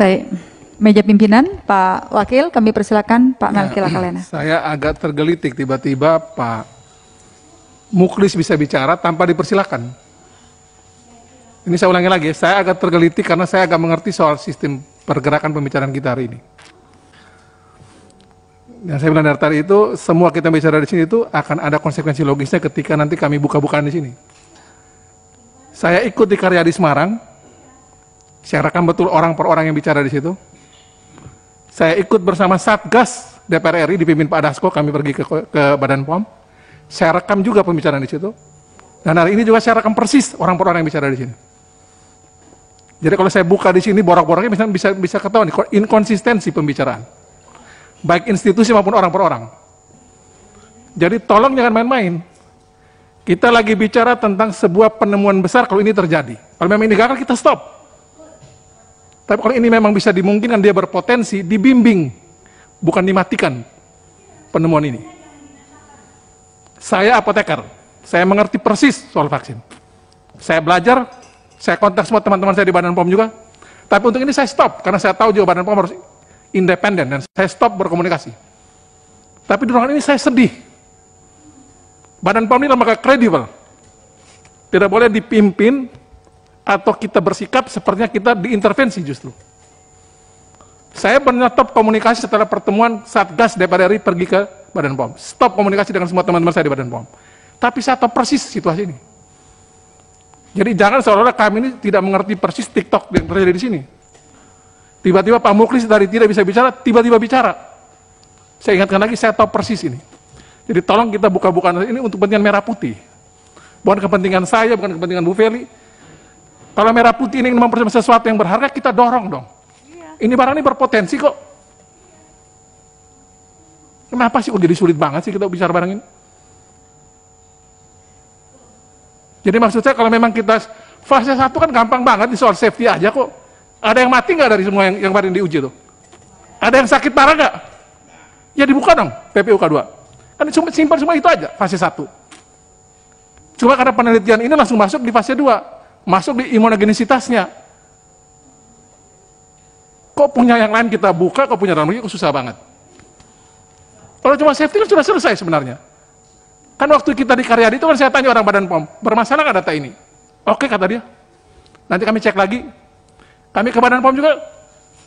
Baik, meja pimpinan, Pak Wakil, kami persilakan Pak Melki Lakalena. Saya agak tergelitik tiba-tiba Pak Muklis bisa bicara tanpa dipersilakan. Ini saya ulangi lagi, saya agak tergelitik karena saya agak mengerti soal sistem pergerakan pembicaraan kita hari ini. Yang saya bilang dari tadi itu, semua kita bicara di sini itu akan ada konsekuensi logisnya ketika nanti kami buka-bukaan di sini. Saya ikut di Karyadi Semarang, saya rekam betul orang per orang yang bicara di situ. Saya ikut bersama Satgas DPR RI dipimpin Pak Dasko, kami pergi ke Badan POM. Saya rekam juga pembicaraan di situ. Dan hari ini juga saya rekam persis orang per orang yang bicara di sini. Jadi kalau saya buka di sini borak-boraknya bisa ketahuan inkonsistensi pembicaraan. Baik institusi maupun orang per orang. Jadi tolong jangan main-main. Kita lagi bicara tentang sebuah penemuan besar kalau ini terjadi. Kalau memang ini gagal kita stop. Tapi kalau ini memang bisa dimungkinkan dia berpotensi, dibimbing, bukan dimatikan penemuan ini. Saya apoteker, saya mengerti persis soal vaksin. Saya belajar, saya kontak semua teman-teman saya di Badan POM juga. Tapi untuk ini saya stop, karena saya tahu juga Badan POM harus independen, dan saya stop berkomunikasi. Tapi di ruangan ini saya sedih. Badan POM ini lembaga kredibel. Tidak boleh dipimpin atau kita bersikap sepertinya kita diintervensi justru. Saya menyetop komunikasi setelah pertemuan Satgas DPR RI pergi ke Badan POM. Stop komunikasi dengan semua teman-teman saya di Badan POM. Tapi saya tahu persis situasi ini. Jadi jangan seolah-olah kami ini tidak mengerti persis TikTok yang terjadi di sini. Tiba-tiba Pak Muklis dari tidak bisa bicara, tiba-tiba bicara. Saya ingatkan lagi, saya tahu persis ini. Jadi tolong kita buka-bukaan ini untuk kepentingan merah putih. Bukan kepentingan saya, bukan kepentingan Bu Feli. Kalau merah putih ini ingin mempersiapkan sesuatu yang berharga, kita dorong dong. Ini barang ini berpotensi kok. Kenapa sih kok jadi sulit banget sih kita bicara barang ini? Jadi maksud saya kalau memang kita fase 1 kan gampang banget di soal safety aja kok. Ada yang mati nggak dari semua yang kemarin diuji tuh? Ada yang sakit parah nggak? Ya dibuka dong PPUK 2. Kan simpan semua itu aja fase 1. Cuma karena penelitian ini langsung masuk di fase 2. Masuk di imunogenisitasnya. Kok punya yang lain kita buka, kok punya dalam negeri kok susah banget. Kalau cuma safety kan sudah selesai sebenarnya. Kan waktu kita di Karyadi itu kan saya tanya orang Badan POM, bermasalah nggak data ini? Oke kata dia. Nanti kami cek lagi. Kami ke Badan POM juga,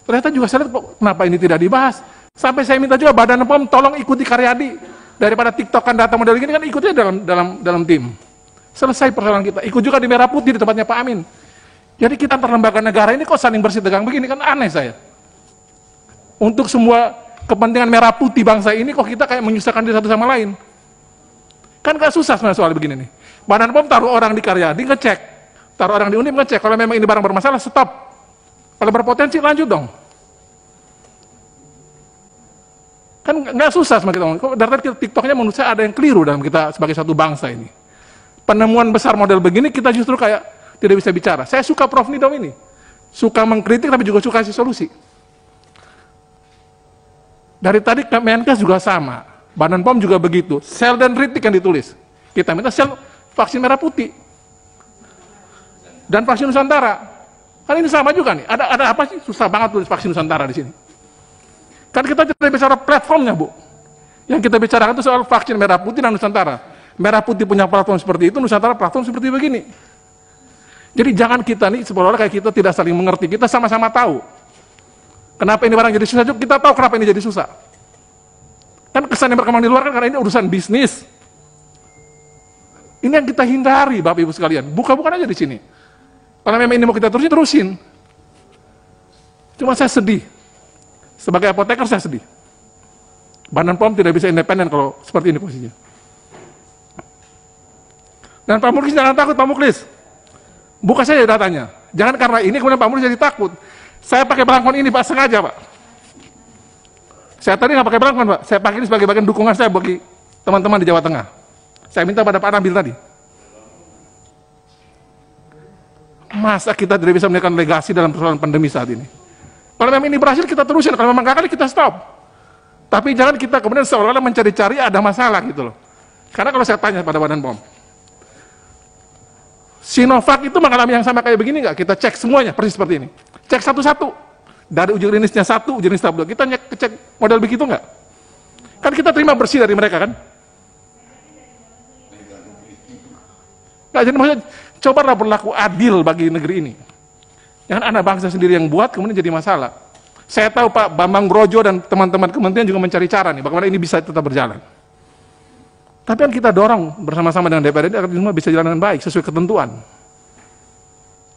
ternyata juga saya lihat kenapa ini tidak dibahas. Sampai saya minta juga Badan POM tolong ikuti Karyadi. Daripada TikTokan data model gini kan ikutnya dalam tim. Selesai persoalan kita. Ikut juga di Merah Putih di tempatnya Pak Amin. Jadi kita antar lembaga negara ini kok saling bersih tegang begini kan aneh saya. Untuk semua kepentingan merah putih bangsa ini kok kita kayak menyusahkan diri satu sama lain. Kan gak susah sebenarnya soal begini nih. Badan POM taruh orang di Karyadi ngecek. Taruh orang di Undip ngecek. Kalau memang ini barang bermasalah stop. Kalau berpotensi lanjut dong. Kan nggak susah sama kita ngomong. Kok dari tadi TikToknya menurut saya ada yang keliru dalam kita sebagai satu bangsa ini. Penemuan besar model begini kita justru kayak tidak bisa bicara. Saya suka Prof. Nidom ini. Suka mengkritik tapi juga suka kasih solusi. Dari tadi Menkes juga sama. Badan POM juga begitu. Sel dan ritik yang ditulis. Kita minta sel vaksin merah putih. Dan vaksin Nusantara. Kan ini sama juga nih. Ada apa sih? Susah banget tulis vaksin Nusantara di sini. Kan kita tidak bicara platformnya, Bu. Yang kita bicarakan itu soal vaksin merah putih dan Nusantara. Merah putih punya platform seperti itu, Nusantara platform seperti begini. Jadi jangan kita nih seolah-olah kayak kita tidak saling mengerti. Kita sama-sama tahu. Kenapa ini barang jadi susah? Kita tahu kenapa ini jadi susah. Kan kesan yang berkembang di luar kan karena ini urusan bisnis. Ini yang kita hindari, Bapak Ibu sekalian. Buka-bukan aja di sini. Kalau memang ini mau kita terusin. Cuma saya sedih. Sebagai apoteker saya sedih. Badan POM tidak bisa independen kalau seperti ini posisinya. Dan Pak Muklis jangan takut, Pak Muklis. Buka saja datanya. Jangan karena ini kemudian Pak Muklis jadi takut. Saya pakai belangkon ini Pak, sengaja Pak. Saya tadi nggak pakai belangkon Pak. Saya pakai ini sebagai bagian dukungan saya bagi teman-teman di Jawa Tengah. Saya minta pada Pak Nabil tadi. Masa kita tidak bisa memberikan legasi dalam persoalan pandemi saat ini? Kalau memang ini berhasil kita terusin, kalau memang gagal kita stop. Tapi jangan kita kemudian seolah-olah mencari-cari ada masalah gitu loh. Karena kalau saya tanya pada Badan POM, Sinovac itu mengalami yang sama kayak begini nggak? Kita cek semuanya persis seperti ini. Cek satu-satu. Dari uji klinisnya 1, uji klinis tahap 2. Kita cek model begitu nggak? Kan kita terima bersih dari mereka kan? Nggak, jadi maksudnya, cobalah berlaku adil bagi negeri ini. Jangan anak bangsa sendiri yang buat, kemudian jadi masalah. Saya tahu Pak Bambang Brojo dan teman-teman kementerian juga mencari cara nih, bagaimana ini bisa tetap berjalan. Tapi kan kita dorong bersama-sama dengan DPRD agar semua bisa jalan dengan baik, sesuai ketentuan.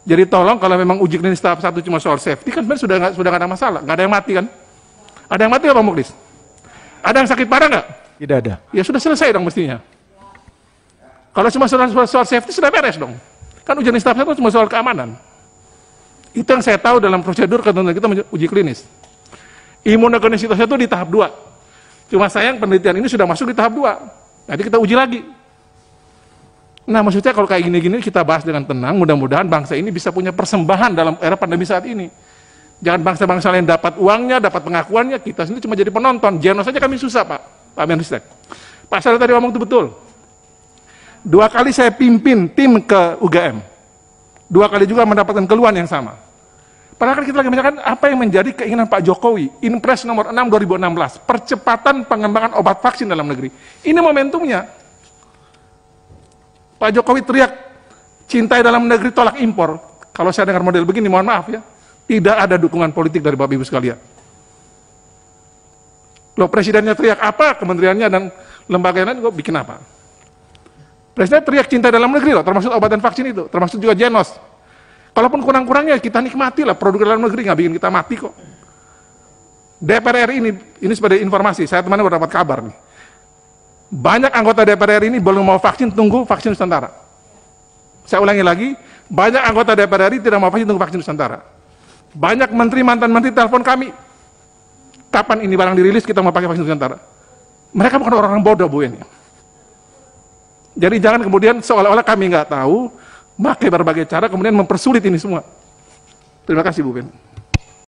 Jadi tolong kalau memang uji klinis tahap 1 cuma soal safety, kan sebenarnya sudah nggak ada masalah, nggak ada yang mati kan? Ada yang mati nggak Pak Muklis? Ada yang sakit parah nggak? Tidak ada. Ya sudah selesai dong mestinya. Kalau cuma soal safety sudah beres dong. Kan uji klinis tahap 1 cuma soal keamanan. Itu yang saya tahu dalam prosedur ketentuan kita uji klinis. Imunogenisitasnya itu di tahap 2. Cuma sayang penelitian ini sudah masuk di tahap 2. Nanti kita uji lagi. Nah maksudnya kalau kayak gini-gini kita bahas dengan tenang, mudah-mudahan bangsa ini bisa punya persembahan dalam era pandemi saat ini. Jangan bangsa-bangsa lain dapat uangnya, dapat pengakuannya, kita sendiri cuma jadi penonton. Genos saja kami susah Pak Menristek. Pak Saril tadi ngomong itu betul. 2 kali saya pimpin tim ke UGM. 2 kali juga mendapatkan keluhan yang sama. Padahal kan kita lagi menanyakan apa yang menjadi keinginan Pak Jokowi. Inpres nomor 6 2016, percepatan pengembangan obat vaksin dalam negeri. Ini momentumnya. Pak Jokowi teriak, cintai dalam negeri, tolak impor. Kalau saya dengar model begini, mohon maaf ya, tidak ada dukungan politik dari Bapak Ibu sekalian. Loh, presidennya teriak apa, kementeriannya dan lembaga lain kok bikin apa? Presiden teriak cinta dalam negeri loh, termasuk obat dan vaksin itu, termasuk juga Genos. Kalaupun kurang-kurangnya kita nikmati lah produk dalam negeri, nggak bikin kita mati kok. DPR RI ini sebagai informasi, saya teman baru dapat kabar nih. Banyak anggota DPR RI ini belum mau vaksin, tunggu vaksin Nusantara. Saya ulangi lagi, banyak anggota DPR RI tidak mau vaksin, tunggu vaksin Nusantara. Banyak menteri, mantan menteri telepon kami, kapan ini barang dirilis kita mau pakai vaksin Nusantara. Mereka bukan orang-orang bodoh Bu ini. Jadi jangan kemudian seolah-olah kami nggak tahu, pakai berbagai cara kemudian mempersulit ini semua. Terima kasih Bu Ben.